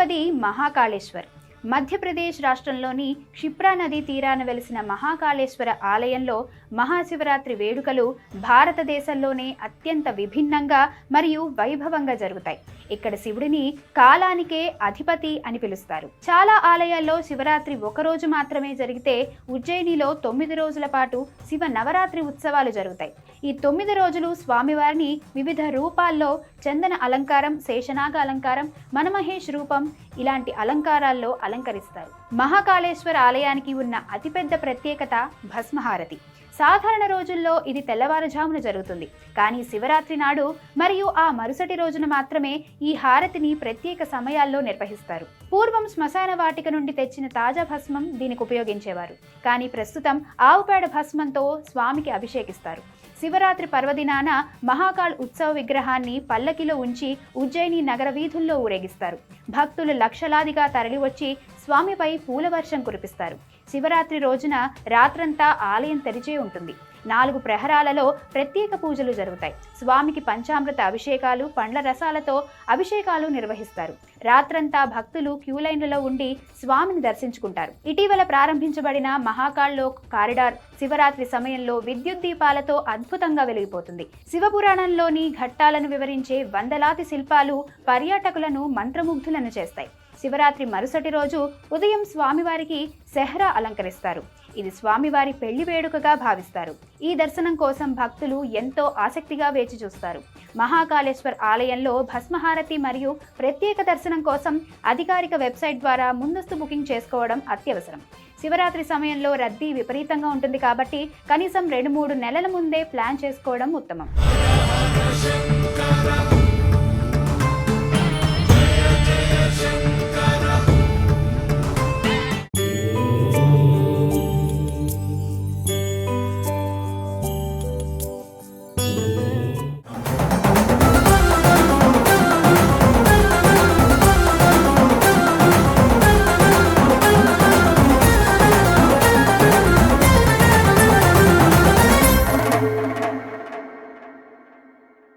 రెండవది మహాకాళేశ్వర్. మధ్యప్రదేశ్ రాష్ట్రంలోని క్షిప్రా నదీ తీరాన వెలిసిన మహాకాళేశ్వర ఆలయంలో మహాశివరాత్రి వేడుకలు భారతదేశంలోనే అత్యంత విభిన్నంగా మరియు వైభవంగా జరుగుతాయి. ఇక్కడ శివుడిని కాలానికే అధిపతి అని పిలుస్తారు. చాలా ఆలయాల్లో శివరాత్రి ఒకరోజు మాత్రమే జరిగితే ఉజ్జయినిలో 9 రోజుల పాటు శివ నవరాత్రి ఉత్సవాలు జరుగుతాయి. ఈ 9 రోజులు స్వామివారిని వివిధ రూపాల్లో చందన అలంకారం, శేషనాగ అలంకారం, మనమహేష్ రూపం ఇలాంటి అలంకారాల్లో అలంకరిస్తారు. మహాకాళేశ్వర ఆలయానికి ఉన్న అతిపెద్ద ప్రత్యేకత భస్మహారతి. సాధారణ రోజుల్లో ఇది తెల్లవారుజామున జరుగుతుంది, కానీ శివరాత్రి నాడు మరియు ఆ మరుసటి రోజున మాత్రమే ఈ హారతిని ప్రత్యేక సమయాల్లో నిర్వహిస్తారు. పూర్వం శ్మశాన వాటిక నుండి తెచ్చిన తాజా భస్మం దీనికి ఉపయోగించేవారు, కానీ ప్రస్తుతం ఆవుపేడ భస్మంతో స్వామికి అభిషేకిస్తారు. శివరాత్రి పర్వదినాన మహాకాళ్ ఉత్సవ విగ్రహాన్ని పల్లకిలో ఉంచి ఉజ్జయిని నగర వీధుల్లో ఊరేగిస్తారు. భక్తులు లక్షలాదిగా తరలివచ్చి స్వామిపై పూల వర్షం కురిపిస్తారు. శివరాత్రి రోజున రాత్రంతా ఆలయం తెరిచే ఉంటుంది. 4 ప్రహరాలలో ప్రత్యేక పూజలు జరుగుతాయి. స్వామికి పంచామృత అభిషేకాలు, పండ్ల రసాలతో అభిషేకాలు నిర్వహిస్తారు. రాత్రంతా భక్తులు క్యూ లైన్లలో ఉండి స్వామిని దర్శించుకుంటారు. ఇటీవల ప్రారంభించబడిన మహాకాళ్లో కారిడార్ శివరాత్రి సమయంలో విద్యుత్ దీపాలతో అద్భుతంగా వెలిగిపోతుంది. శివపురాణంలోని ఘట్టాలను వివరించే వందలాది శిల్పాలు పర్యాటకులను మంత్రముగ్ధులను చేస్తాయి. శివరాత్రి మరుసటి రోజు ఉదయం స్వామివారికి సెహ్రా అలంకరిస్తారు. ఇది స్వామివారి పెళ్లి వేడుకగా భావిస్తారు. ఈ దర్శనం కోసం భక్తులు ఎంతో ఆసక్తిగా వేచి చూస్తారు. మహాకాళేశ్వర్ ఆలయంలో భస్మహారతి మరియు ప్రత్యేక దర్శనం కోసం అధికారిక వెబ్సైట్ ద్వారా ముందస్తు బుకింగ్ చేసుకోవడం అత్యవసరం. శివరాత్రి సమయంలో రద్దీ విపరీతంగా ఉంటుంది కాబట్టి కనీసం 2-3 నెలల ముందే ప్లాన్ చేసుకోవడం ఉత్తమం.